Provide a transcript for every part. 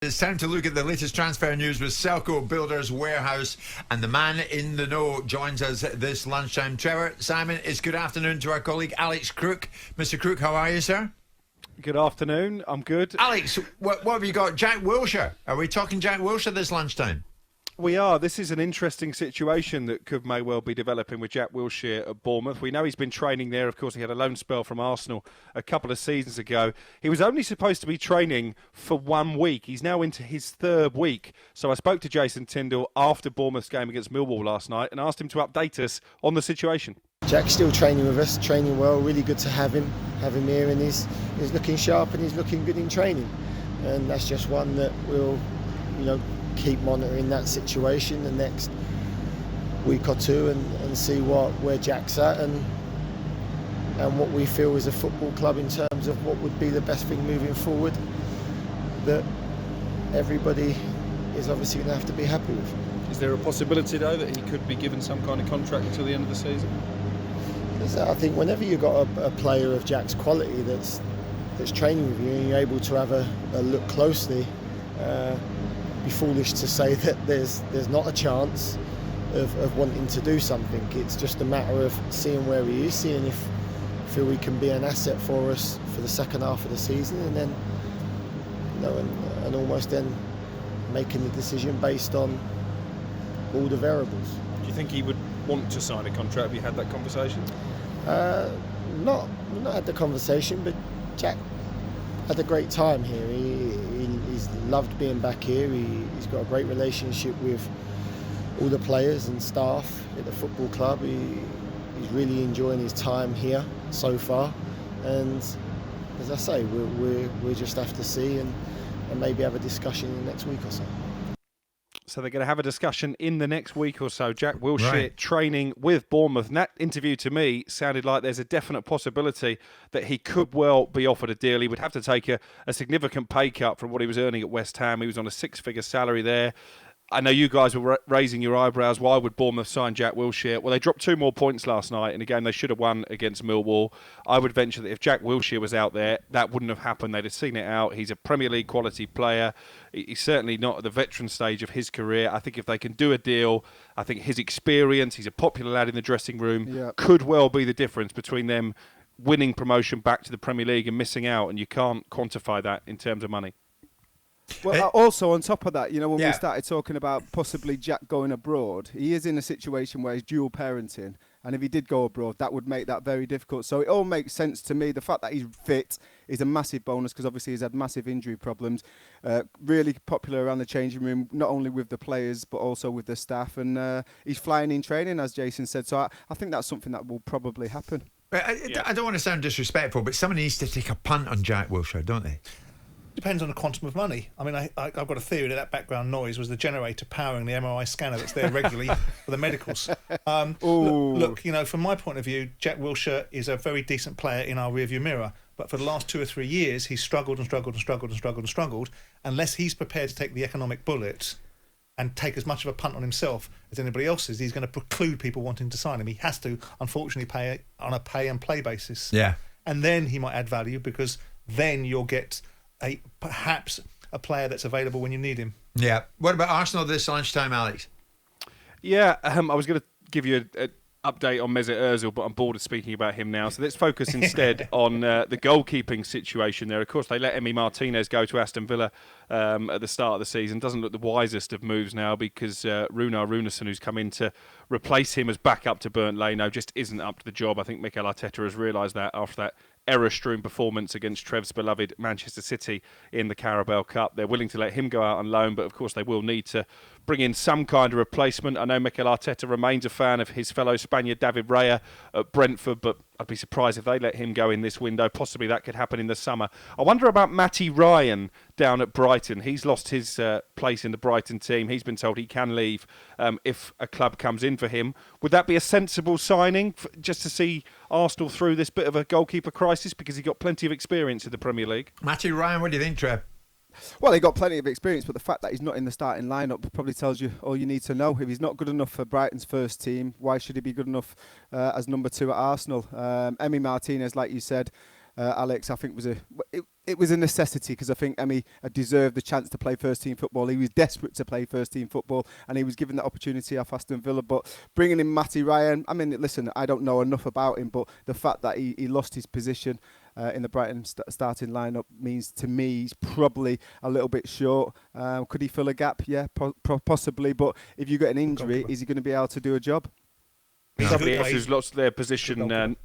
It's time to look at the latest transfer news with Selco Builders Warehouse, and the man in the know joins us this lunchtime. Trevor, Simon, it's good afternoon to our colleague Alex Crook. Mr. Crook, how are you, sir? Good afternoon, I'm good. Alex, what have you got? Jack Wilshere. Are we talking Jack Wilshere this lunchtime? We are. This is an interesting situation that may well be developing with Jack Wilshere at Bournemouth. We know he's been training there. Of course, he had a loan spell from Arsenal a couple of seasons ago. He was only supposed to be training for 1 week. He's now into his third week. So I spoke to Jason Tyndall after Bournemouth's game against Millwall last night and asked him to update us on the situation. Jack's still training with us, training well. Really good to have him here, and he's looking sharp and he's looking good in training. And that's just one that we'll, keep monitoring that situation the next week or two and see where Jack's at and what we feel as a football club in terms of what would be the best thing moving forward that everybody is obviously going to have to be happy with. Is there a possibility, though, that he could be given some kind of contract until the end of the season? I think whenever you've got a player of Jack's quality that's training with you and you're able to have a look closely, be foolish to say that there's not a chance of wanting to do something. It's just a matter of seeing where he is, seeing if he can be an asset for us for the second half of the season, and then and almost then making the decision based on all the variables. Do you think he would want to sign a contract? Have you had that conversation? Not had the conversation, but Jack had a great time here. He's loved being back here. He's got a great relationship with all the players and staff at the football club. He's really enjoying his time here so far, and as I say, we just have to see and maybe have a discussion in the next week or so. So they're going to have a discussion in the next week or so. Jack Wilshere training with Bournemouth. And that interview to me sounded like there's a definite possibility that he could well be offered a deal. He would have to take a significant pay cut from what he was earning at West Ham. He was on a six-figure salary there. I know you guys were raising your eyebrows. Why would Bournemouth sign Jack Wilshere? Well, they dropped 2 more points last night in a game they should have won against Millwall. I would venture that if Jack Wilshere was out there, that wouldn't have happened. They'd have seen it out. He's a Premier League quality player. He's certainly not at the veteran stage of his career. I think if they can do a deal, I think his experience, he's a popular lad in the dressing room, could well be the difference between them winning promotion back to the Premier League and missing out, and you can't quantify that in terms of money. Well, also on top of that, when we started talking about possibly Jack going abroad, he is in a situation where he's dual parenting, and if he did go abroad, that would make that very difficult. So it all makes sense to me. The fact that he's fit is a massive bonus because obviously he's had massive injury problems. Really popular around the changing room, not only with the players but also with the staff, and he's flying in training, as Jason said. So I think that's something that will probably happen. I don't want to sound disrespectful, but someone needs to take a punt on Jack Wilshere, don't they? Depends on the quantum of money. I mean, I've got a theory that background noise was the generator powering the MRI scanner that's there regularly for the medicals. Look, from my point of view, Jack Wilshere is a very decent player in our rearview mirror. But for the last 2 or 3 years, he's struggled. Unless he's prepared to take the economic bullet and take as much of a punt on himself as anybody else is, he's going to preclude people wanting to sign him. He has to, unfortunately, pay on a pay and play basis. Yeah. And then he might add value because then you'll get perhaps a player that's available when you need him. Yeah. What about Arsenal this lunchtime, Alex? Yeah, I was going to give you an update on Mesut Ozil, but I'm bored of speaking about him now. So let's focus instead on the goalkeeping situation there. Of course, they let Emi Martinez go to Aston Villa at the start of the season. Doesn't look the wisest of moves now because Runar Runarsson, who's come in to replace him as backup to Bernd Leno, just isn't up to the job. I think Mikel Arteta has realised that after that error-strewn performance against Trev's beloved Manchester City in the Carabao Cup. They're willing to let him go out on loan, but of course they will need to bring in some kind of replacement. I know Mikel Arteta remains a fan of his fellow Spaniard David Raya at Brentford, but I'd be surprised if they let him go in this window. Possibly that could happen in the summer. I wonder about Matty Ryan down at Brighton. He's lost his place in the Brighton team. He's been told he can leave if a club comes in for him. Would that be a sensible signing just to see Arsenal through this bit of a goalkeeper crisis because he got plenty of experience in the Premier League? Matty Ryan, what do you think, Trev? Well, he got plenty of experience, but the fact that he's not in the starting lineup probably tells you all you need to know. If he's not good enough for Brighton's first team, why should he be good enough as number 2 at Arsenal? Emi Martinez, like you said, Alex, I think it was a necessity, because I think Emmy had deserved the chance to play first team football. He was desperate to play first team football, and he was given that opportunity off Aston Villa. But bringing in Matty Ryan, I mean, listen, I don't know enough about him, but the fact that he lost his position in the Brighton starting lineup means to me he's probably a little bit short. Could he fill a gap? Yeah, possibly. But if you get an injury, is he going to be able to do a job? Somebody else who's lost their position.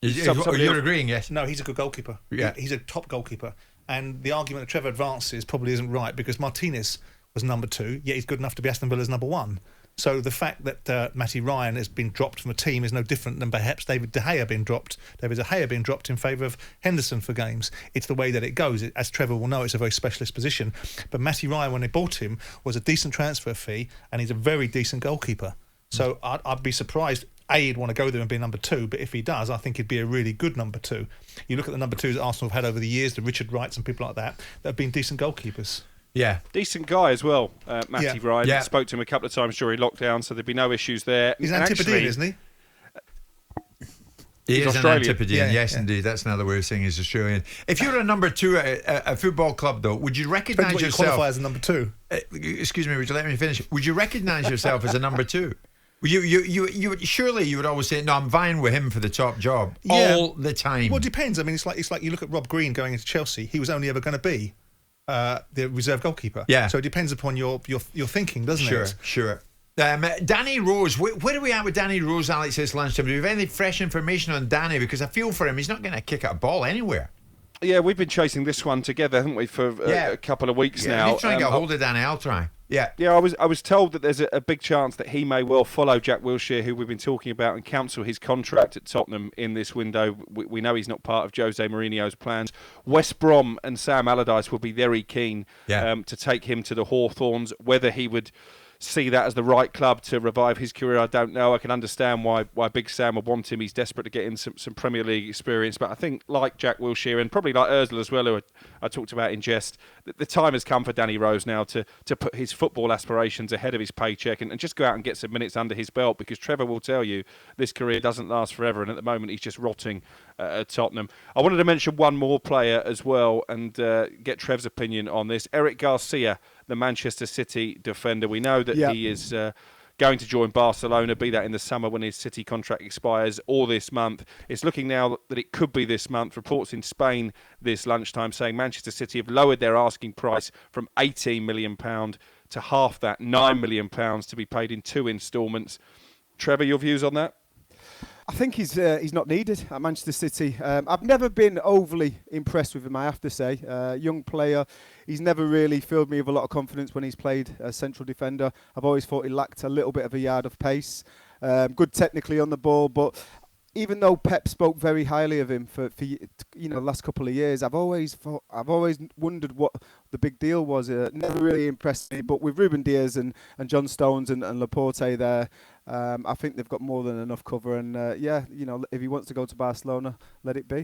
You're agreeing, yes? No, he's a good goalkeeper. Yeah. He's a top goalkeeper. And the argument that Trevor advances probably isn't right, because Martinez was number 2, yet he's good enough to be Aston Villa's number 1. So the fact that Matty Ryan has been dropped from a team is no different than perhaps David De Gea being dropped. David De Gea being dropped in favour of Henderson for games. It's the way that it goes. As Trevor will know, it's a very specialist position. But Matty Ryan, when they bought him, was a decent transfer fee, and he's a very decent goalkeeper. So I'd be surprised. He'd want to go there and be number 2, but if he does, I think he'd be a really good number 2. You look at the number 2s that Arsenal have had over the years, the Richard Wrights and people like that have been decent goalkeepers. Yeah. Decent guy as well, Matty Ryan. Yeah. Spoke to him a couple of times during lockdown, so there'd be no issues there. He's an Antipodean, isn't he? He is an Australian. Antipodean, yes, indeed. That's another way of saying he's Australian. If you're a number 2 at a football club, though, would you recognise Depends what you yourself? qualify as a number 2. Excuse me, would you let me finish? Would you recognise yourself as a number 2? You surely you would always say, no, I'm vying with him for the top job all the time. Well, it depends. I mean, it's like you look at Rob Green going into Chelsea. He was only ever going to be the reserve goalkeeper. Yeah. So it depends upon your thinking, doesn't it? Sure. Danny Rose, where are we at with Danny Rose, Alex, this lunchtime? Do we have any fresh information on Danny? Because I feel for him, he's not going to kick a ball anywhere. Yeah, we've been chasing this one together, haven't we, for a couple of weeks now. If you try and get hold of Danny, I'll try. Yeah, I was told that there's a big chance that he may well follow Jack Wilshere, who we've been talking about, and cancel his contract at Tottenham in this window. We know he's not part of Jose Mourinho's plans. West Brom and Sam Allardyce will be very keen to take him to the Hawthorns. Whether he would see that as the right club to revive his career, I don't know. I can understand why Big Sam would want him. He's desperate to get in some Premier League experience. But I think, like Jack Wilshere and probably like Ozil as well, who I talked about in jest, the time has come for Danny Rose now to put his football aspirations ahead of his paycheck and just go out and get some minutes under his belt, because Trevor will tell you this career doesn't last forever, and at the moment he's just rotting at Tottenham. I wanted to mention one more player as well and get Trev's opinion on this. Eric García, the Manchester City defender. We know that he is going to join Barcelona, be that in the summer when his City contract expires, or this month. It's looking now that it could be this month. Reports in Spain this lunchtime saying Manchester City have lowered their asking price from £18 million to half that, £9 million, to be paid in 2 instalments. Trevor, your views on that? I think he's not needed at Manchester City. I've never been overly impressed with him, I have to say. Young player. He's never really filled me with a lot of confidence when he's played as central defender. I've always thought he lacked a little bit of a yard of pace. Good technically on the ball, but even though Pep spoke very highly of him for the last couple of years, I've always wondered what the big deal was. Never really impressed me. But with Ruben Diaz and John Stones and Laporte there, I think they've got more than enough cover. And if he wants to go to Barcelona, let it be.